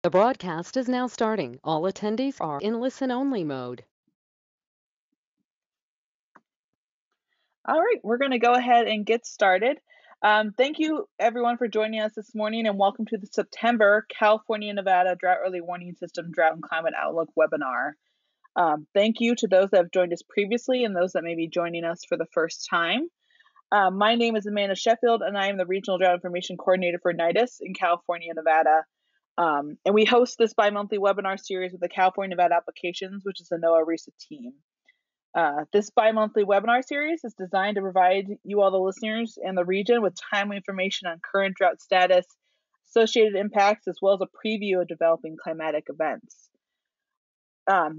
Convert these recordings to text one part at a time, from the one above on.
The broadcast is now starting. All attendees are in listen-only mode. All right, we're going to go ahead and get started. Thank you, everyone, for joining us this morning, and welcome to the September California and Nevada Drought Early Warning System Drought and Climate Outlook webinar. Thank you to those that have joined us previously and those that may be joining us for the first time. My name is Amanda Sheffield, and I am the Regional Drought Information Coordinator for NIDIS in California and Nevada. And we host this bi-monthly webinar series with the California Nevada Applications, which is the NOAA RISA team. This bi-monthly webinar series is designed to provide you all, the listeners and the region, with timely information on current drought status, associated impacts, as well as a preview of developing climatic events.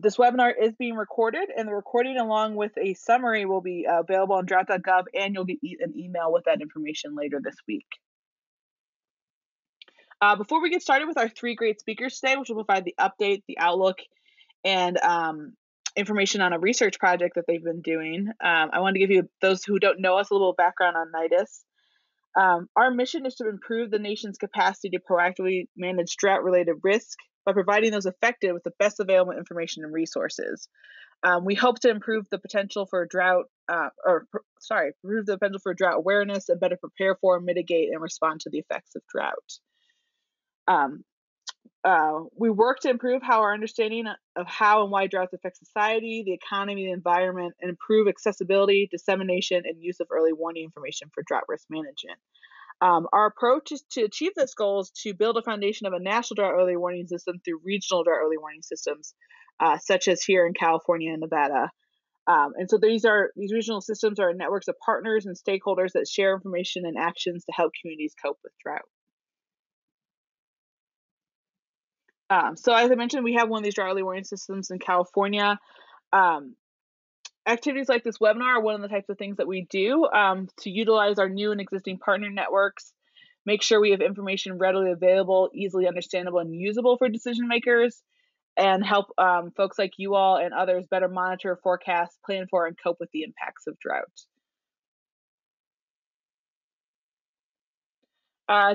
This webinar is being recorded, and the recording along with a summary will be available on drought.gov, and you'll get an email with that information later this week. Before we get started with our three great speakers today, which will provide the update, the outlook, and information on a research project that they've been doing, I want to give you, those who don't know us, a little background on NIDIS. Our mission is to improve the nation's capacity to proactively manage drought-related risk by providing those affected with the best available information and resources. We hope to improve the potential for drought, improve the potential for drought awareness and better prepare for, mitigate, and respond to the effects of drought. We work to improve our understanding of how and why droughts affect society, the economy, the environment, and improve accessibility, dissemination, and use of early warning information for drought risk management. Our approach is to achieve this goal is to build a foundation of a national drought early warning system through regional drought early warning systems, such as here in California and Nevada. And so these regional systems are networks of partners and stakeholders that share information and actions to help communities cope with drought. So as I mentioned, we have one of these drought early warning systems in California. Activities like this webinar are one of the types of things that we do to utilize our new and existing partner networks, make sure we have information readily available, easily understandable, and usable for decision makers, and help folks like you all and others better monitor, forecast, plan for, and cope with the impacts of drought.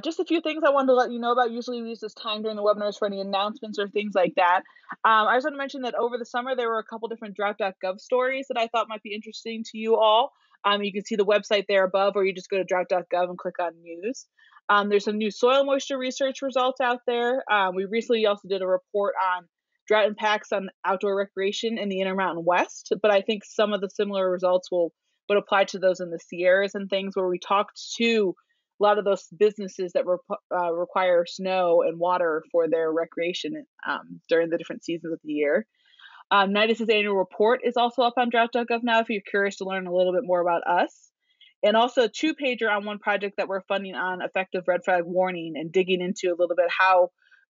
Just a few things I wanted to let you know about. Usually we use this time during the webinars for any announcements or things like that. I just want to mention that over the summer, there were a couple different drought.gov stories that I thought might be interesting to you all. You can see the website there above, or you just go to drought.gov and click on news. There's some new soil moisture research results out there. We recently also did a report on drought impacts on outdoor recreation in the Intermountain West, but I think some of the similar results would apply to those in the Sierras and things, where we talked to a lot of those businesses that require snow and water for their recreation during the different seasons of the year. NIDIS's annual report is also up on drought.gov now if you're curious to learn a little bit more about us. And also a 2-pager on one project that we're funding on effective red flag warning, and digging into a little bit how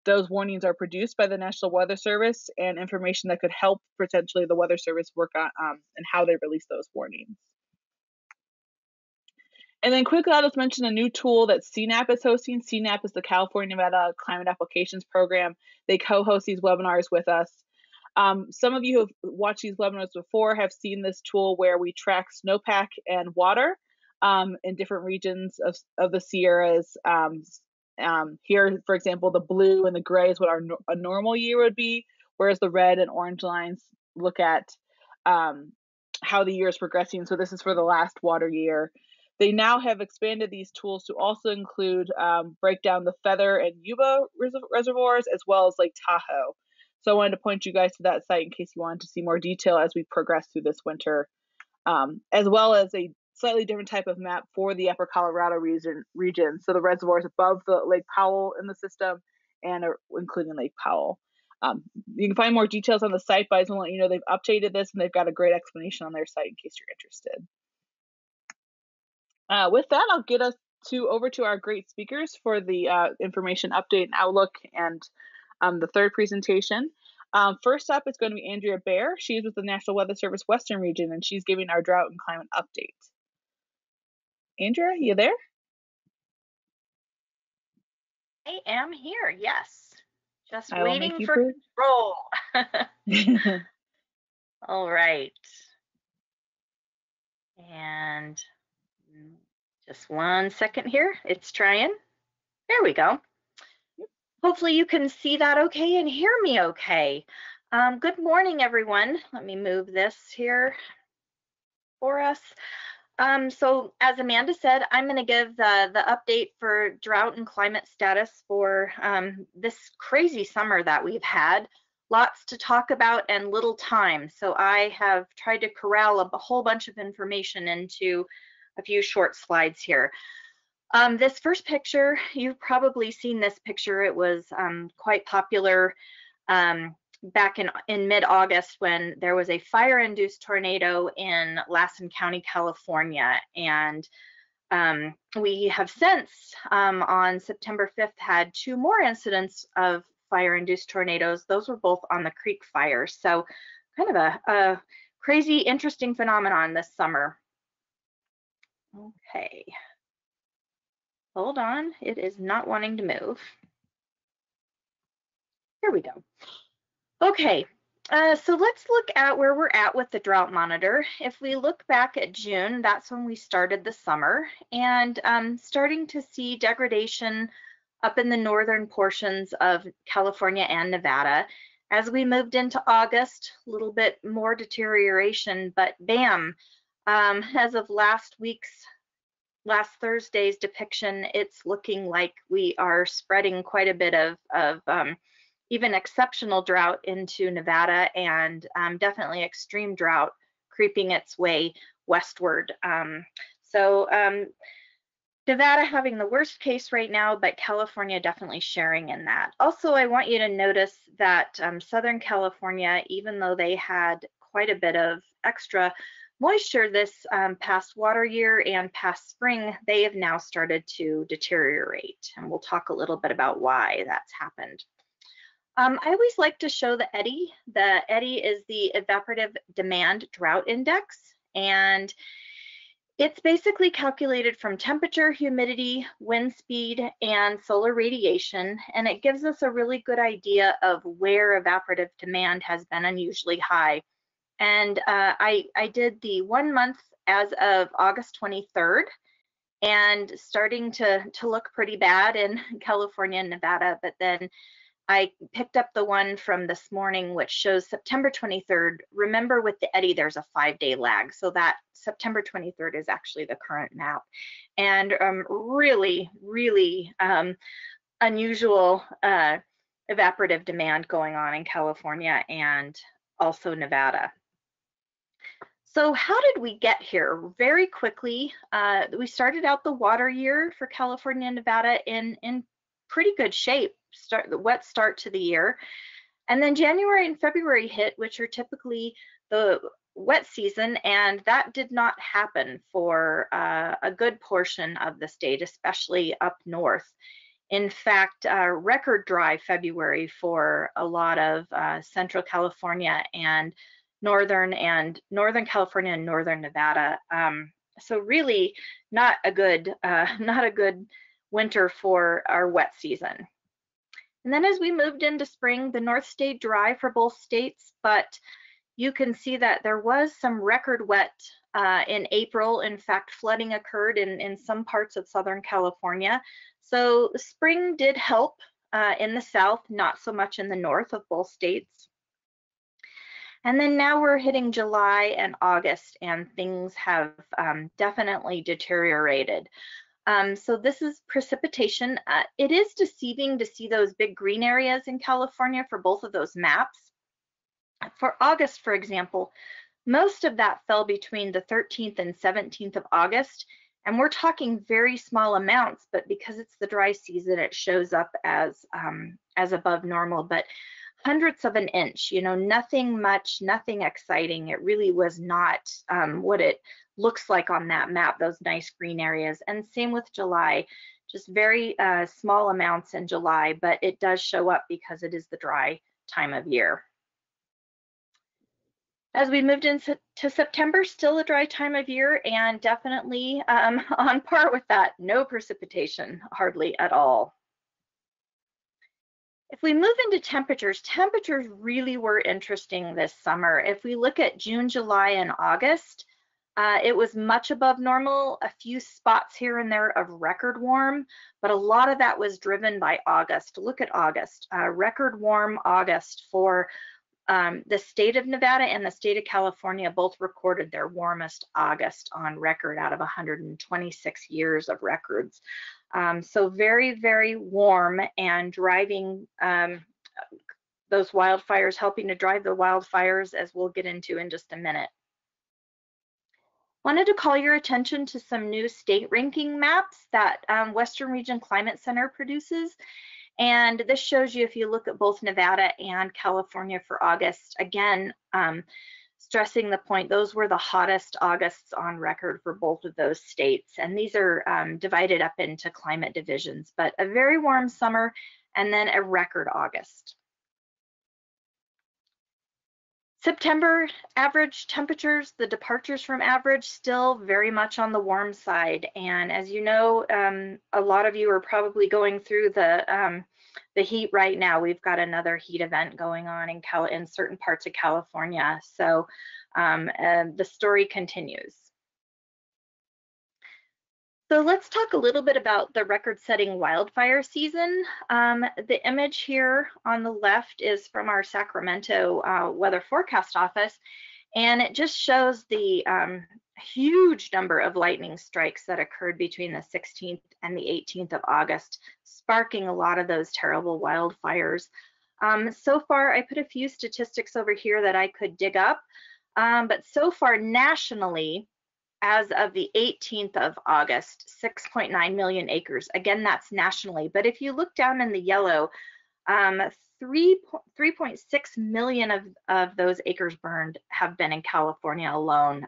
those warnings are produced by the National Weather Service, and information that could help potentially the Weather Service work on and how they release those warnings. And then quickly, I'll just mention a new tool that CNAP is hosting. CNAP is the California Nevada Climate Applications Program. They co-host these webinars with us. Some of you who have watched these webinars before have seen this tool where we track snowpack and water in different regions of the Sierras. Here, for example, the blue and the gray is what a normal year would be, whereas the red and orange lines look at how the year is progressing. So this is for the last water year. They now have expanded these tools to also include break down the Feather and Yuba reservoirs, as well as Lake Tahoe. So I wanted to point you guys to that site in case you wanted to see more detail as we progress through this winter, as well as a slightly different type of map for the Upper Colorado region. So the reservoirs above the Lake Powell in the system, and including Lake Powell. You can find more details on the site, but I just want to let you know they've updated this, and they've got a great explanation on their site in case you're interested. With that, I'll get us over to our great speakers for the information update and outlook, and the third presentation. First up is going to be Andrea Baer. She's with the National Weather Service Western Region, and she's giving our drought and climate update. Andrea, you there? I am here, yes. Just waiting for control. All right. And just one second here. It's trying. There we go. Hopefully you can see that okay and hear me okay. Good morning, everyone. Let me move this here for us. So as Amanda said, I'm going to give the update for drought and climate status for this crazy summer that we've had. Lots to talk about and little time. So I have tried to corral a whole bunch of information into a few short slides here. This first picture, you've probably seen this picture. It was quite popular back in mid-August when there was a fire-induced tornado in Lassen County, California. And we have since, on September 5th, had 2 more incidents of fire-induced tornadoes. Those were both on the Creek Fire. So kind of a crazy, interesting phenomenon this summer. Okay. Hold on, it is not wanting to move. Here we go. Okay, so let's look at where we're at with the Drought Monitor. If we look back at June, that's when we started the summer, and starting to see degradation up in the northern portions of California and Nevada. As we moved into August, a little bit more deterioration, but bam, as of last Thursday's depiction, it's looking like we are spreading quite a bit of even exceptional drought into Nevada, and definitely extreme drought creeping its way westward. Nevada having the worst case right now, but California definitely sharing in that. Also, I want you to notice that Southern California, even though they had quite a bit of extra moisture this past water year and past spring, they have now started to deteriorate, and we'll talk a little bit about why that's happened. I always like to show the EDI. The EDI is the Evaporative Demand Drought Index, and it's basically calculated from temperature, humidity, wind speed, and solar radiation, and it gives us a really good idea of where evaporative demand has been unusually high. And I did the 1 month as of August 23rd, and starting to look pretty bad in California and Nevada, but then I picked up the one from this morning, which shows September 23rd. Remember, with the EDI, there's a 5-day lag, so that September 23rd is actually the current map. And really, really unusual evaporative demand going on in California and also Nevada. So how did we get here? Very quickly, we started out the water year for California and Nevada in pretty good shape, the wet start to the year. And then January and February hit, which are typically the wet season, and that did not happen for a good portion of the state, especially up north. In fact, record dry February for a lot of Central California and Northern California and Northern Nevada. So really not a good winter for our wet season. And then as we moved into spring, the north stayed dry for both states, but you can see that there was some record wet in April. In fact, flooding occurred in some parts of Southern California. So spring did help in the south, not so much in the north of both states. And then now we're hitting July and August, and things have definitely deteriorated. So this is precipitation. It is deceiving to see those big green areas in California for both of those maps. For August, for example, most of that fell between the 13th and 17th of August, and we're talking very small amounts, but because it's the dry season, it shows up as above normal. But hundredths of an inch, you know, nothing much, nothing exciting. It really was not what it looks like on that map, those nice green areas. And same with July, just very small amounts in July, but it does show up because it is the dry time of year. As we moved into September, still a dry time of year, and definitely on par with that, no precipitation, hardly at all. If we move into temperatures, temperatures really were interesting this summer. If we look at June, July, and August, It was much above normal, a few spots here and there of record warm, but a lot of that was driven by August. Look at August, record warm August for the state of Nevada and the state of California both recorded their warmest August on record out of 126 years of records. So very, very warm and driving those wildfires, helping to drive the wildfires, as we'll get into in just a minute. Wanted to call your attention to some new state ranking maps that Western Region Climate Center produces. And this shows you, if you look at both Nevada and California for August, again, stressing the point, those were the hottest Augusts on record for both of those states. And these are divided up into climate divisions, but a very warm summer and then a record August. September average temperatures, the departures from average, still very much on the warm side. And as you know, a lot of you are probably going through the heat right now. We've got another heat event going on in certain parts of California. So the story continues. So let's talk a little bit about the record-setting wildfire season. The image here on the left is from our Sacramento Weather Forecast Office, and it just shows the huge number of lightning strikes that occurred between the 16th and the 18th of August, sparking a lot of those terrible wildfires. So far, I put a few statistics over here that I could dig up, but so far nationally, as of the 18th of August, 6.9 million acres. Again, that's nationally. But if you look down in the yellow, 3.6 million of those acres burned have been in California alone.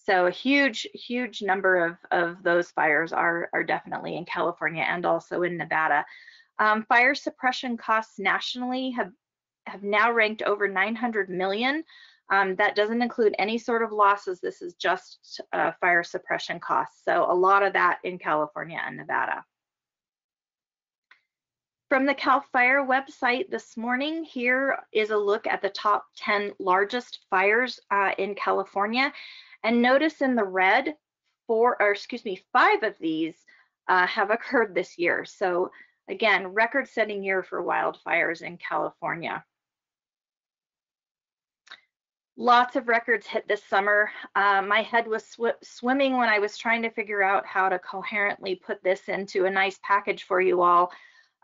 So a huge, huge number of those fires are definitely in California and also in Nevada. Fire suppression costs nationally have now ranked over 900 million. That doesn't include any sort of losses. This is just fire suppression costs. So a lot of that in California and Nevada. From the CAL FIRE website this morning, here is a look at the top 10 largest fires in California. And notice in the red, 5 of these have occurred this year. So again, record-setting year for wildfires in California. Lots of records hit this summer. My head was swimming when I was trying to figure out how to coherently put this into a nice package for you all.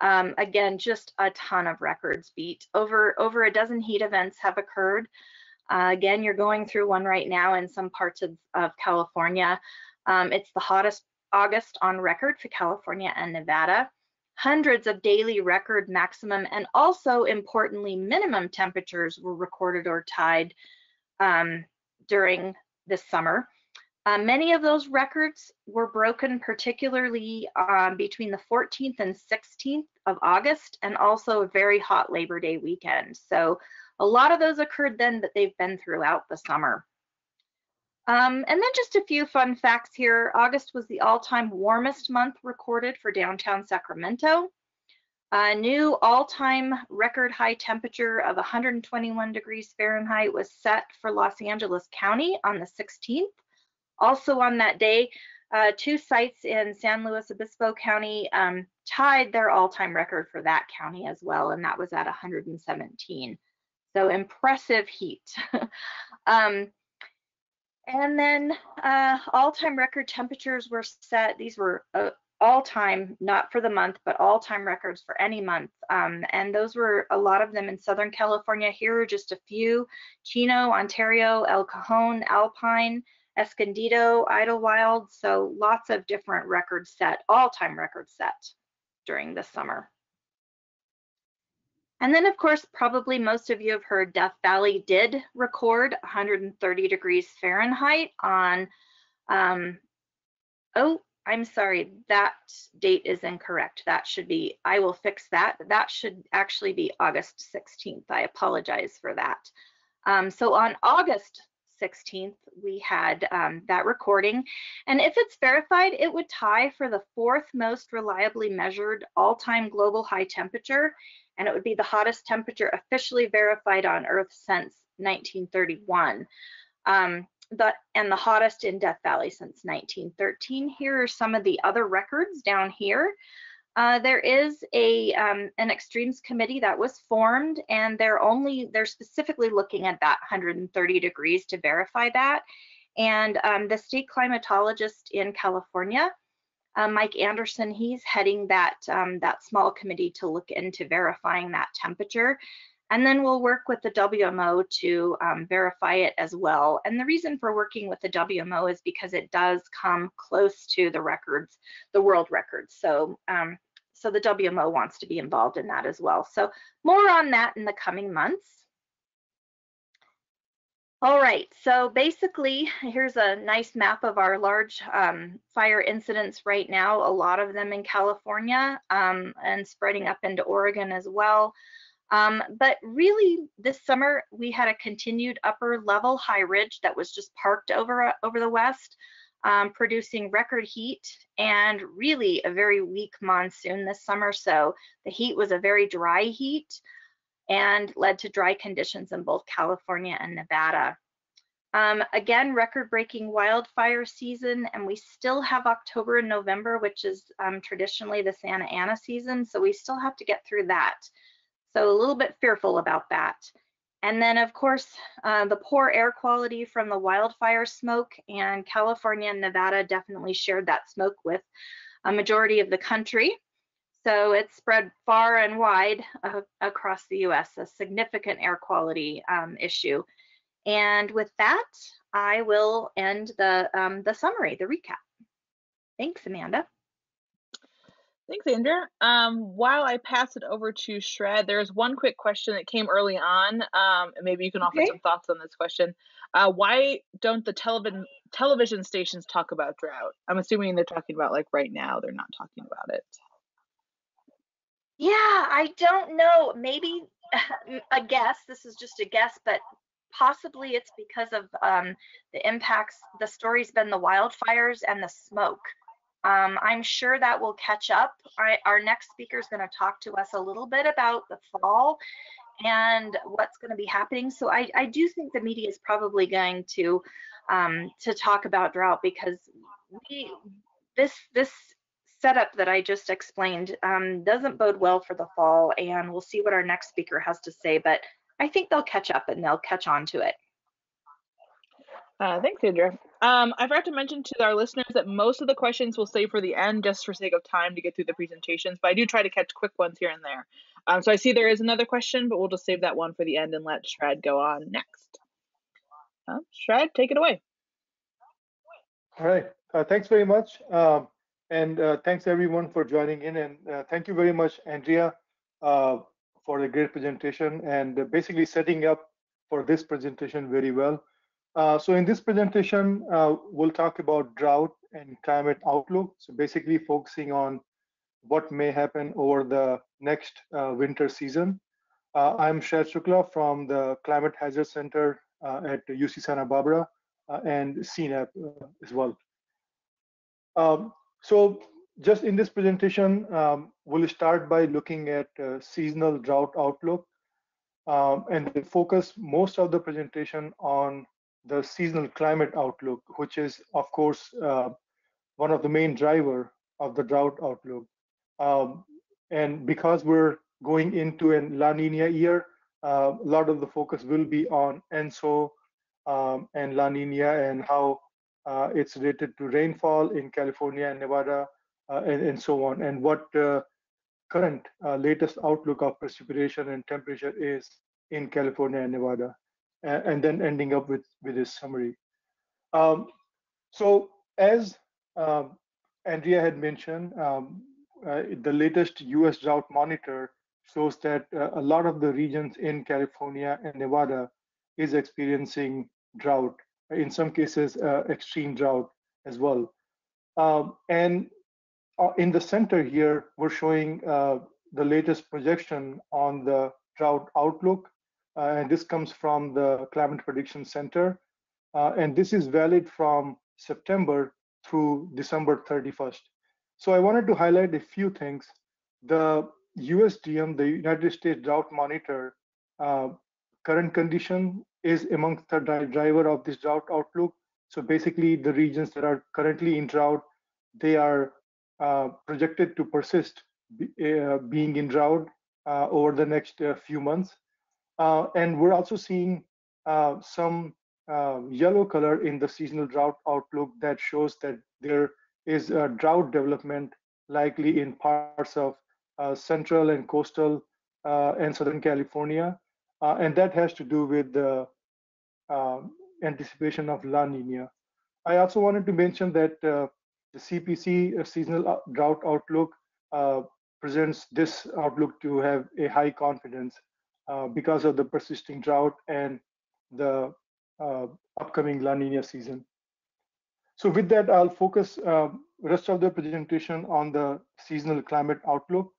Again, just a ton of records beat. Over a dozen heat events have occurred. Again, you're going through one right now in some parts of California. It's the hottest August on record for California and Nevada. Hundreds of daily record maximum and also importantly minimum temperatures were recorded or tied during this summer. Many of those records were broken particularly between the 14th and 16th of August and also a very hot Labor Day weekend. So a lot of those occurred then, but they've been throughout the summer. And then just a few fun facts here. August was the all-time warmest month recorded for downtown Sacramento. A new all-time record high temperature of 121 degrees Fahrenheit was set for Los Angeles County on the 16th. Also on that day, 2 sites in San Luis Obispo County tied their all-time record for that county as well, and that was at 117. So impressive heat. And then all-time record temperatures were set. These were all-time, not for the month, but all-time records for any month. And those were a lot of them in Southern California. Here are just a few: Chino, Ontario, El Cajon, Alpine, Escondido, Idlewild. So lots of different records set, all-time records set during the summer. And then, of course, probably most of you have heard Death Valley did record 130 degrees Fahrenheit on, oh, I'm sorry, that date is incorrect. That should be, I will fix that. That should actually be August 16th. I apologize for that. So on August 16th, we had that recording. And if it's verified, it would tie for the 4th most reliably measured all-time global high temperature. And it would be the hottest temperature officially verified on Earth since 1931. the hottest in Death Valley since 1913. Here are some of the other records down here. There is an extremes committee that was formed, and they're specifically looking at that 130 degrees to verify that. And the state climatologist in California, Mike Anderson, he's heading that small committee to look into verifying that temperature. And then we'll work with the WMO to verify it as well. And the reason for working with the WMO is because it does come close to the records, the world records. So, so the WMO wants to be involved in that as well. So more on that in the coming months. All right, so basically, here's a nice map of our large fire incidents right now, a lot of them in California and spreading up into Oregon as well. But really, this summer, we had a continued upper level high ridge that was just parked over the west, producing record heat and really a very weak monsoon this summer. So the heat was a very dry heat and led to dry conditions in both California and Nevada. Again, record-breaking wildfire season, and we still have October and November, which is traditionally the Santa Ana season, so we still have to get through that. So a little bit fearful about that. And then, of course, the poor air quality from the wildfire smoke, and California and Nevada definitely shared that smoke with a majority of the country. So it's spread far and wide across the US, a significant air quality issue. And with that, I will end the summary, the recap. Thanks, Amanda. Thanks, Andrea. While I pass it over to Shred, there's one quick question that came early on, and maybe you can offer some thoughts on this question. Why don't the television stations talk about drought? I'm assuming they're talking about like right now, they're not talking about it. Yeah, I don't know. Maybe a guess, this is just a guess, but possibly it's because of the impacts. The story's been the wildfires and the smoke. I'm sure that will catch up. Our next speaker is going to talk to us a little bit about the fall and what's going to be happening. So I do think the media is probably going to talk about drought, because this setup that I just explained doesn't bode well for the fall, and we'll see what our next speaker has to say, but I think they'll catch up and they'll catch on to it. Thanks, Andrea. I forgot to mention to our listeners that most of the questions we'll save for the end, just for sake of time to get through the presentations, but I do try to catch quick ones here and there. So I see there is another question, but we'll just save that one for the end and let Shred go on next. Shred, take it away. All right, thanks very much. And thanks everyone for joining in, and thank you very much, Andrea, for the great presentation and basically setting up for this presentation very well. So in this presentation, we'll talk about drought and climate outlook. So basically focusing on what may happen over the next winter season. I'm Shred Shukla from the Climate Hazard Center at UC Santa Barbara and CNAP as well. So just in this presentation, we'll start by looking at seasonal drought outlook and focus most of the presentation on the seasonal climate outlook, which is, of course, one of the main driver of the drought outlook. And because we're going into a La Niña year, a lot of the focus will be on ENSO and La Niña and how it's related to rainfall in California and Nevada and so on, and what current latest outlook of precipitation and temperature is in California and Nevada, and then ending up with this summary. So as Andrea had mentioned, the latest US Drought Monitor shows that a lot of the regions in California and Nevada is experiencing drought, in some cases extreme drought as well. And in the center here, we're showing the latest projection on the drought outlook. And this comes from the Climate Prediction Center. And this is valid from September through December 31st. So I wanted to highlight a few things. The USDM, the United States Drought Monitor, current condition is amongst the driver of this drought outlook. So basically, the regions that are currently in drought, they are projected to persist being in drought over the next few months. And we're also seeing some yellow color in the seasonal drought outlook that shows that there is a drought development likely in parts of central and coastal and Southern California. And that has to do with the anticipation of La Niña. I also wanted to mention that the CPC seasonal drought outlook presents this outlook to have a high confidence because of the persisting drought and the upcoming La Nina season. So with that, I'll focus rest of the presentation on the seasonal climate outlook.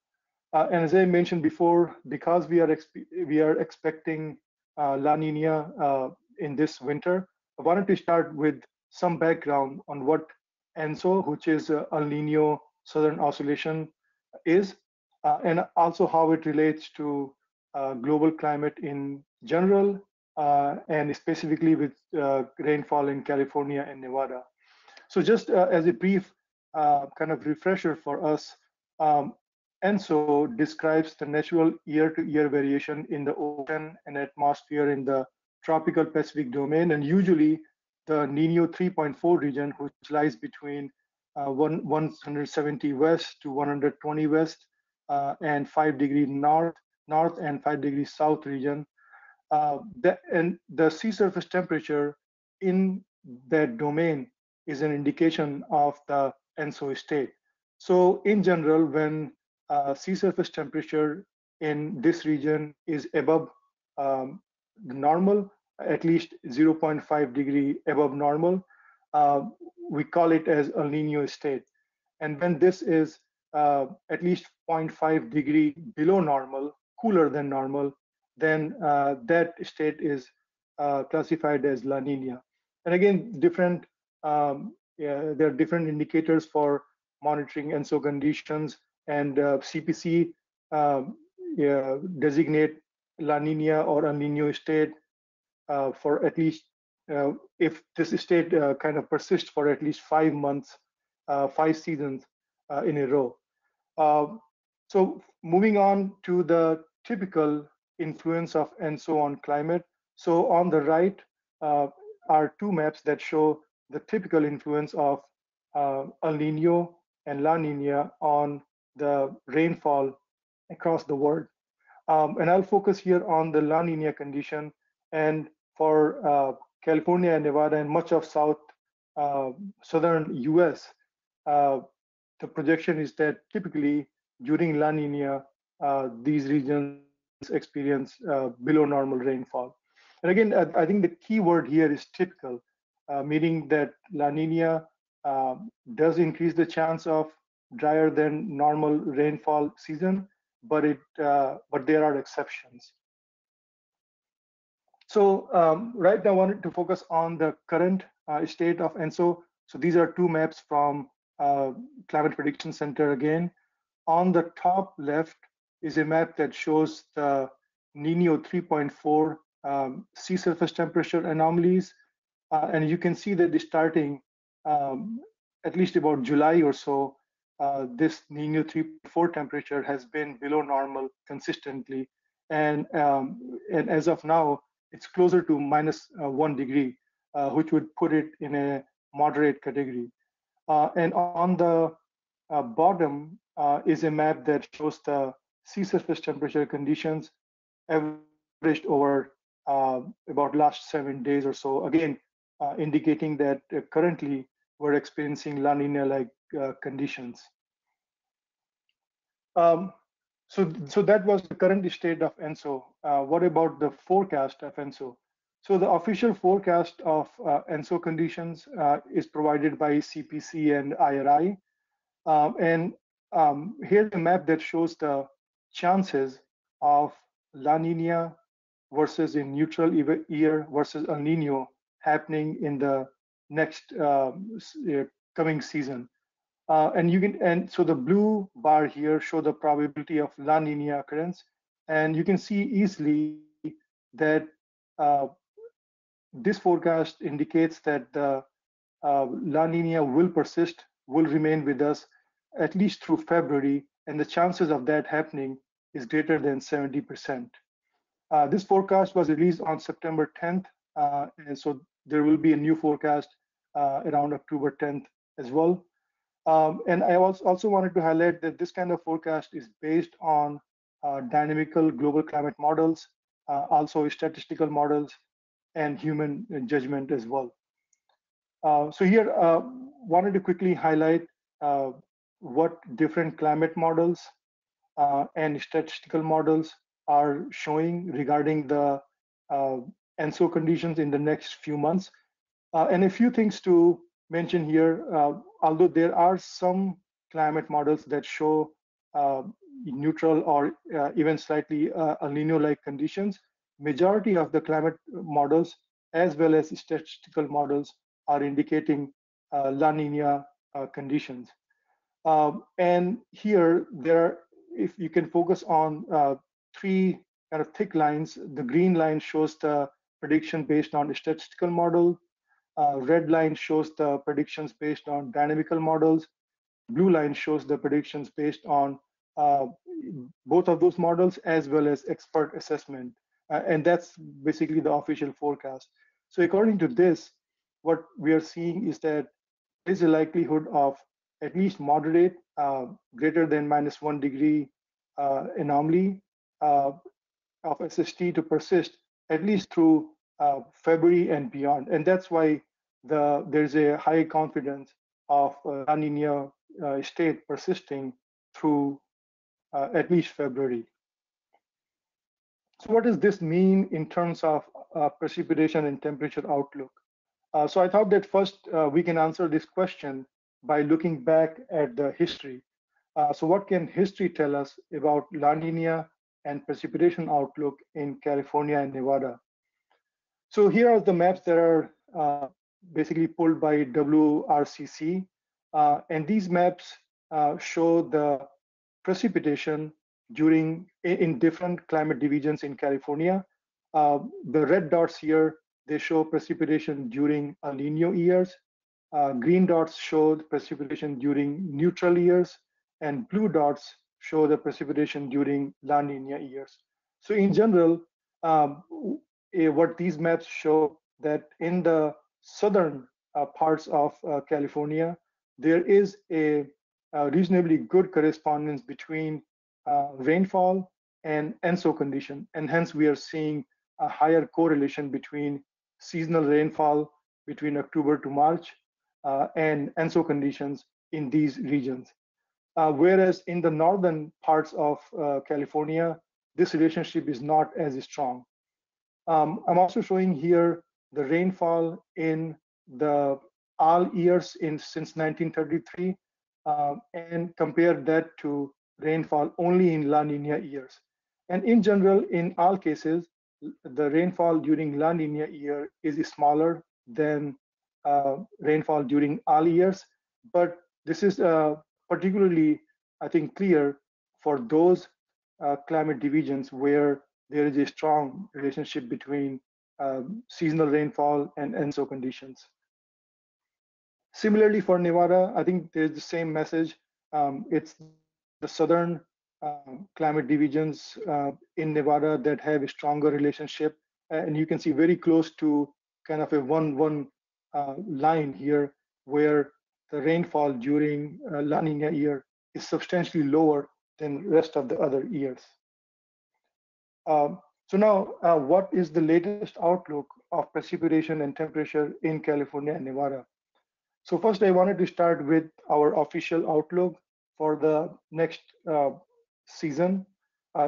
And as I mentioned before, because we are expecting La Nina in this winter, I wanted to start with some background on what ENSO, which is El Nino Southern Oscillation, is, and also how it relates to global climate in general, and specifically with rainfall in California and Nevada. So just as a brief kind of refresher for us, ENSO describes the natural year-to-year variation in the ocean and atmosphere in the tropical Pacific domain, and usually the Niño 3.4 region, which lies between 170 west to 120 west and 5 degrees north and 5 degrees south region. And the sea surface temperature in that domain is an indication of the ENSO state. So in general, when sea surface temperature in this region is above normal, at least 0.5 degree above normal, we call it as El Nino state. And when this is at least 0.5 degree below normal, cooler than normal, then that state is classified as La Nina. And again, there are different indicators for monitoring ENSO conditions, and CPC designate La Nina or El Nino state for at least, if this state kind of persists for at least 5 months, 5 seasons in a row. So moving on to the typical influence of ENSO on climate. So on the right are 2 maps that show the typical influence of El Nino and La Nina on the rainfall across the world. And I'll focus here on the La Nina condition. And for California and Nevada and much of southern US, the projection is that typically during La Nina, these regions experience below normal rainfall. And again, I think the key word here is typical, meaning that La Nina does increase the chance of drier than normal rainfall season, but there are exceptions. So right now I wanted to focus on the current state of ENSO. So these are 2 maps from Climate Prediction Center again. On the top left is a map that shows the Niño 3.4 sea surface temperature anomalies. And you can see that starting at least about July or so, this Niño 3.4 temperature has been below normal consistently. And as of now, it's closer to -1 degree, which would put it in a moderate category. And on the bottom is a map that shows the sea surface temperature conditions averaged over about last 7 days or so, again, indicating that currently we're experiencing La Nina-like conditions. So that was the current state of ENSO. What about the forecast of ENSO? So the official forecast of ENSO conditions is provided by CPC and IRI. And here's a map that shows the chances of La Nina versus a neutral year versus El Nino happening in the next coming season. And so the blue bar here show the probability of La Nina occurrence, and you can see easily that this forecast indicates that the La Nina will persist, will remain with us at least through February, and the chances of that happening is greater than 70%. This forecast was released on September 10th, and so there will be a new forecast around October 10th as well. And I also wanted to highlight that this kind of forecast is based on dynamical global climate models, also statistical models, and human judgment as well. So here, wanted to quickly highlight what different climate models and statistical models are showing regarding the ENSO conditions in the next few months. And a few things to mention here, although there are some climate models that show neutral or even slightly El Nino-like conditions, majority of the climate models as well as statistical models are indicating La Nina conditions. And here, if you can focus on three kind of thick lines, the green line shows the prediction based on the statistical model. Red line shows the predictions based on dynamical models. Blue line shows the predictions based on both of those models as well as expert assessment. And that's basically the official forecast. So according to this, what we are seeing is that there is a likelihood of at least moderate, greater than -1 degree anomaly of SST to persist at least through February and beyond. And that's why there's a high confidence of La Nina state persisting through at least February. So what does this mean in terms of precipitation and temperature outlook? So I thought that first we can answer this question by looking back at the history. So what can history tell us about La Nina and precipitation outlook in California and Nevada? So here are the maps that are basically pulled by WRCC. And these maps show the precipitation in different climate divisions in California. The red dots here, they show precipitation during El Nino years. Green dots show the precipitation during neutral years, and blue dots show the precipitation during La Nina years. So in general, what these maps show that in the southern parts of California, there is a reasonably good correspondence between rainfall and ENSO condition, and hence we are seeing a higher correlation between seasonal rainfall between October to March and ENSO conditions in these regions. Whereas in the northern parts of California, this relationship is not as strong. I'm also showing here the rainfall in the all years since 1933 and compare that to rainfall only in La Nina years. And in general, in all cases, the rainfall during La Nina year is smaller than rainfall during all years, but this is particularly, I think, clear for those climate divisions where there is a strong relationship between seasonal rainfall and ENSO conditions. Similarly for Nevada, I think there's the same message. It's the southern climate divisions in Nevada that have a stronger relationship, and you can see very close to kind of a 1-1 line here, where the rainfall during La Nina year is substantially lower than the rest of the other years. So now, what is the latest outlook of precipitation and temperature in California and Nevada? So first, I wanted to start with our official outlook for the next season,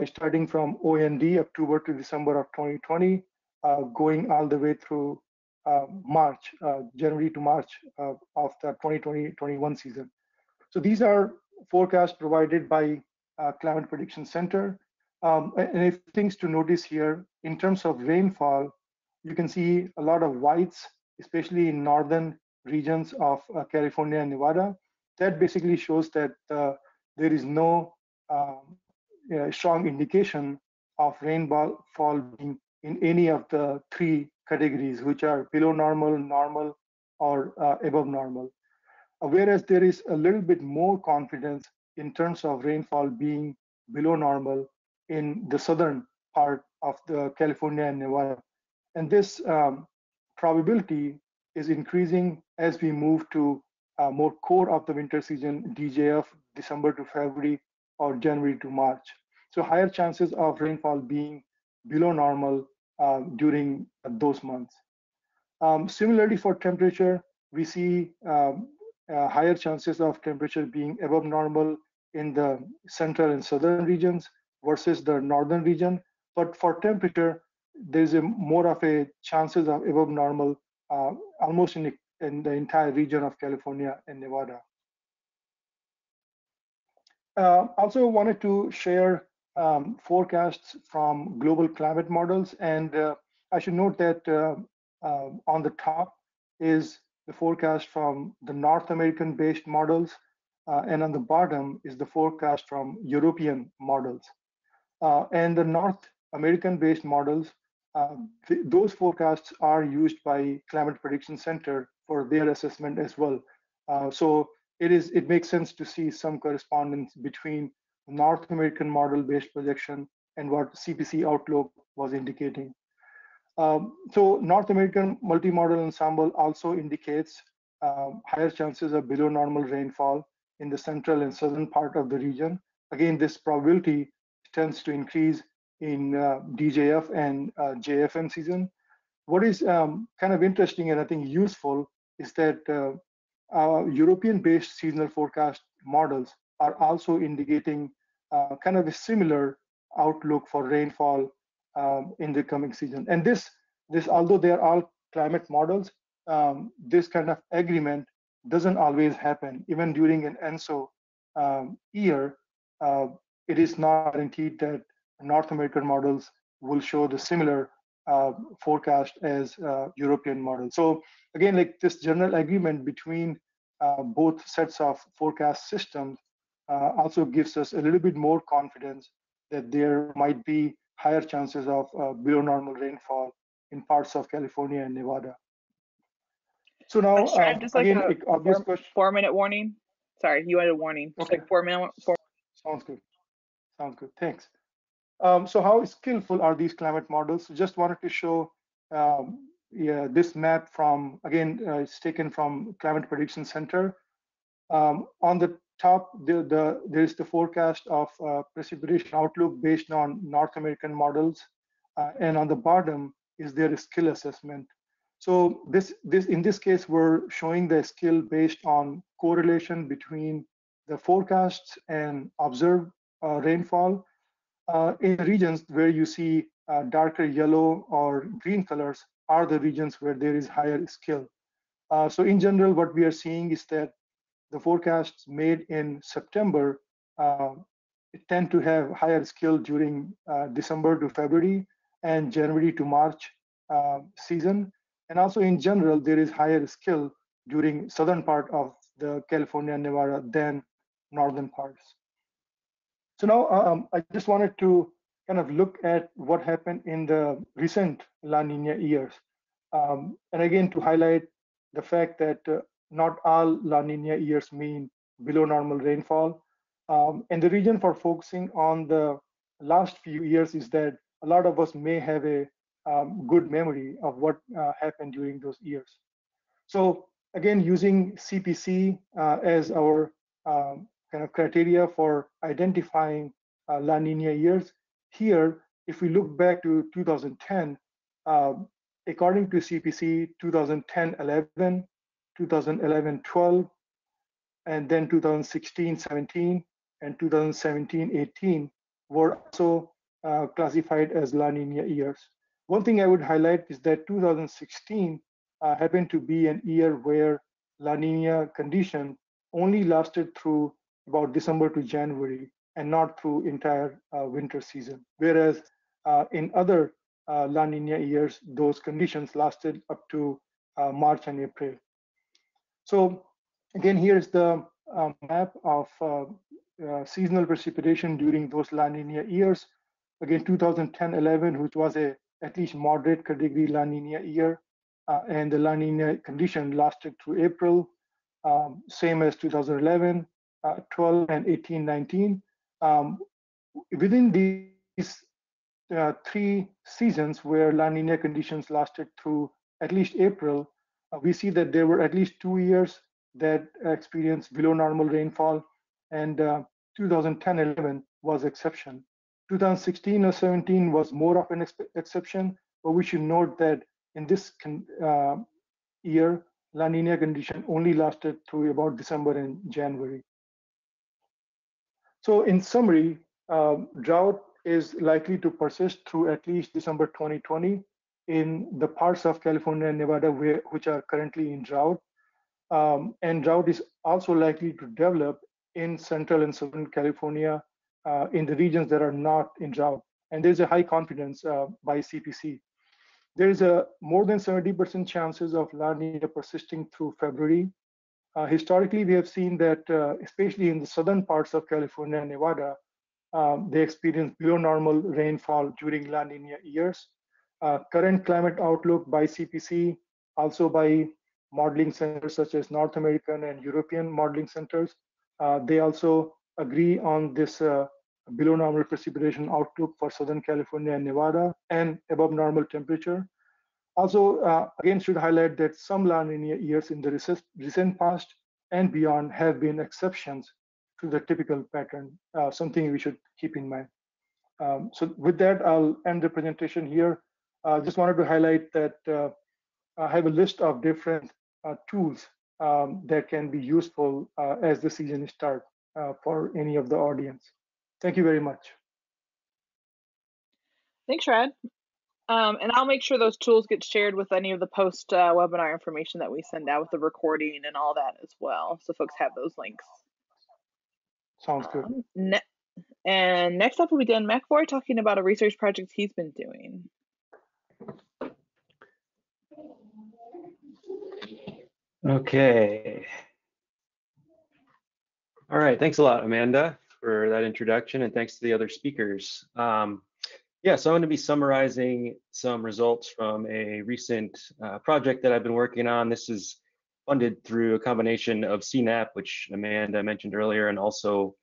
starting from OND, October to December of 2020, going all the way through March, January to March of the 2020-21 season. So these are forecasts provided by Climate Prediction Center. And if things to notice here, in terms of rainfall, you can see a lot of whites, especially in northern regions of California and Nevada. That basically shows that there is no strong indication of rainfall being in any of the three categories, which are below normal, normal, or above normal. Whereas there is a little bit more confidence in terms of rainfall being below normal in the southern part of the California and Nevada. And this probability is increasing as we move to more core of the winter season, DJF, December to February, or January to March. So higher chances of rainfall being below normal during those months. Similarly, for temperature, we see higher chances of temperature being above normal in the central and southern regions versus the northern region. But for temperature, there's more of a chances of above normal almost in the entire region of California and Nevada. Also wanted to share forecasts from global climate models, and I should note that on the top is the forecast from the North American based models, and on the bottom is the forecast from European models. And the North American based models, those forecasts are used by Climate Prediction Center for their assessment as well. So it makes sense to see some correspondence between the North American model-based projection and what CPC Outlook was indicating. So North American multi-model ensemble also indicates higher chances of below normal rainfall in the central and southern part of the region. Again, this probability tends to increase in DJF and JFM season. What is kind of interesting and I think useful is that European-based seasonal forecast models are also indicating kind of a similar outlook for rainfall in the coming season. And this although they are all climate models, this kind of agreement doesn't always happen. Even during an ENSO year, it is not guaranteed that North American models will show the similar forecast as European models. So again, like this general agreement between both sets of forecast systems also gives us a little bit more confidence that there might be higher chances of below normal rainfall in parts of California and Nevada. So now, just like again, obvious question. 4-minute warning. Sorry, you had a warning. Okay. Like 4 minute. Sounds good. Sounds good. Thanks. So how skillful are these climate models? So just wanted to show this map from, again, it's taken from Climate Prediction Center. On the top, there is the forecast of precipitation outlook based on North American models, and on the bottom is their skill assessment. So in this case, we're showing the skill based on correlation between the forecasts and observed rainfall. In regions where you see darker yellow or green colors are the regions where there is higher skill. So in general, what we are seeing is that the forecasts made in September tend to have higher skill during December to February and January to March season. And also in general, there is higher skill during southern part of the California and Nevada than northern parts. So now I just wanted to kind of look at what happened in the recent La Niña years. And again, to highlight the fact that not all La Niña years mean below normal rainfall. And the reason for focusing on the last few years is that a lot of us may have a good memory of what happened during those years. So again, using CPC as our kind of criteria for identifying La Niña years, here, if we look back to 2010, according to CPC, 2010-11, 2011-12, and then 2016-17, and 2017-18 were also classified as La Niña years. One thing I would highlight is that 2016 happened to be an year where La Niña condition only lasted through about December to January and not through entire winter season. Whereas in other La Niña years, those conditions lasted up to March and April. So again, here's the map of seasonal precipitation during those La Niña years. Again, 2010-11, which was a at least moderate category La Niña year, and the La Nina condition lasted through April, same as 2011, 12, and 18, 19. Within these 3 seasons where La Nina conditions lasted through at least April, we see that there were at least 2 years that experienced below normal rainfall, and 2010-11 was exception. 2016 or 17 was more of an exception, but we should note that in this year, La Nina condition only lasted through about December and January. So in summary, drought is likely to persist through at least December 2020 in the parts of California and Nevada which are currently in drought. And drought is also likely to develop in Central and Southern California in the regions that are not in drought. And there's a high confidence by CPC. There is a more than 70% chances of La Nina persisting through February. Historically, we have seen that, especially in the southern parts of California and Nevada, they experience below normal rainfall during La Nina years. Current climate outlook by CPC, also by modeling centers such as North American and European modeling centers, they also agree on this below normal precipitation outlook for Southern California and Nevada and above normal temperature. Also, again, should highlight that some La Nina years in the recent past and beyond have been exceptions to the typical pattern, something we should keep in mind. So with that, I'll end the presentation here. Just wanted to highlight that I have a list of different tools that can be useful as the season starts for any of the audience. Thank you very much. Thanks, Rad. And I'll make sure those tools get shared with any of the post webinar information that we send out with the recording and all that as well, so folks have those links. Sounds good. And next up will be Dan McVoy talking about a research project he's been doing. Okay. All right, thanks a lot, Amanda, for that introduction, and thanks to the other speakers. Yeah, so I'm going to be summarizing some results from a recent project that I've been working on. This is funded through a combination of CNAP, which Amanda mentioned earlier, and also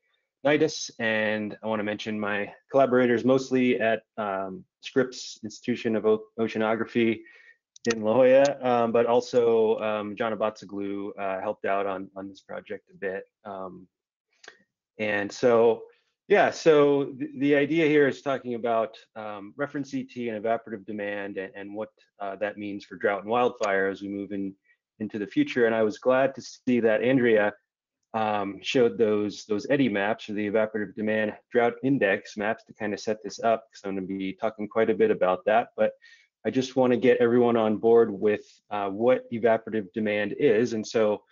NIDIS. And I want to mention my collaborators mostly at Scripps Institution of Oceanography in La Jolla, but also John Abatzoglu helped out on this project a bit. And so, yeah, so the idea here is talking about reference ET and evaporative demand and what that means for drought and wildfire as we move into the future. And I was glad to see that Andrea showed those eddy maps, or the evaporative demand drought index maps, to kind of set this up, because I'm going to be talking quite a bit about that. But I just want to get everyone on board with what evaporative demand is. And so,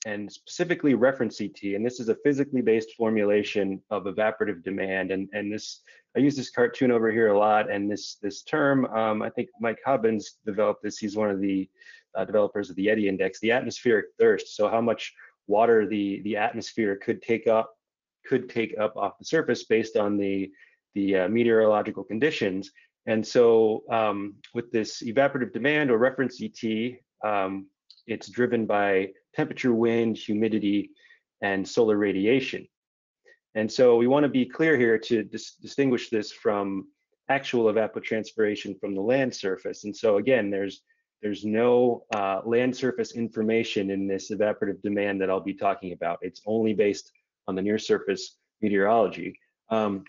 and specifically reference ET, and this is a physically based formulation of evaporative demand. And this, I use this cartoon over here a lot, and this term, I think Mike Hubbins developed this. He's one of the developers of the eddy index, the atmospheric thirst. So how much water the atmosphere could take up off the surface based on the meteorological conditions. And so with this evaporative demand, or reference ET, it's driven by temperature, wind, humidity, and solar radiation. And so we want to be clear here to distinguish this from actual evapotranspiration from the land surface. And so again, there's no land surface information in this evaporative demand that I'll be talking about. It's only based on the near surface meteorology.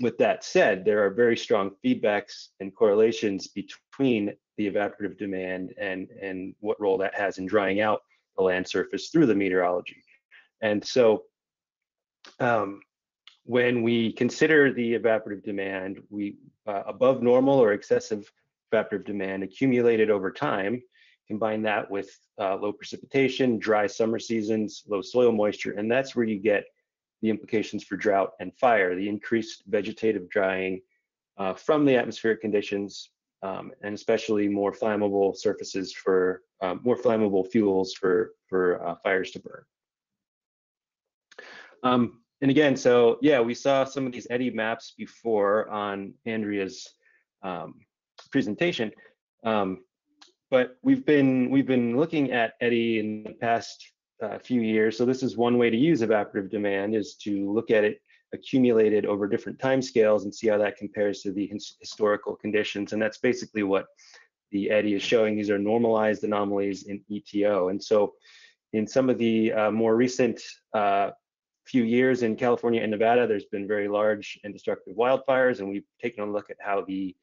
With that said, there are very strong feedbacks and correlations between the evaporative demand and what role that has in drying out the land surface through the meteorology. And so when we consider the evaporative demand, we above normal or excessive evaporative demand accumulated over time, combine that with low precipitation, dry summer seasons, low soil moisture, and that's where you get the implications for drought and fire, the increased vegetative drying from the atmospheric conditions, and especially more flammable surfaces for more flammable fuels for fires to burn. And again, so yeah, we saw some of these eddy maps before on Andrea's presentation. but we've been looking at eddy in the past few years. So this is one way to use evaporative demand, is to look at it accumulated over different time scales and see how that compares to the historical conditions. And that's basically what the eddy is showing. These are normalized anomalies in ETO. And so in some of the more recent few years in California and Nevada, there's been very large and destructive wildfires, and we've taken a look at how the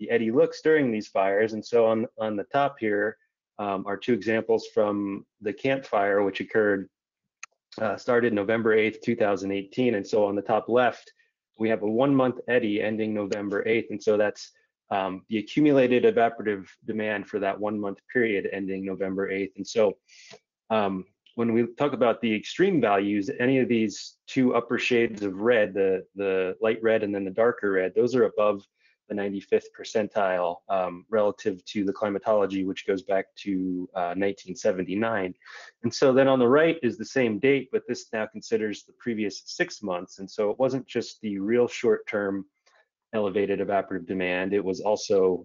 eddy looks during these fires. And so on the top here are two examples from the Camp Fire, which occurred started November 8th, 2018. And so on the top left, we have a 1-month eddy ending November 8th. And so that's the accumulated evaporative demand for that 1-month period ending November 8th. And so when we talk about the extreme values, any of these two upper shades of red, the light red and then the darker red, those are above the 95th percentile relative to the climatology, which goes back to 1979. And so then on the right is the same date, but this now considers the previous 6 months. And so it wasn't just the real short-term elevated evaporative demand, it was also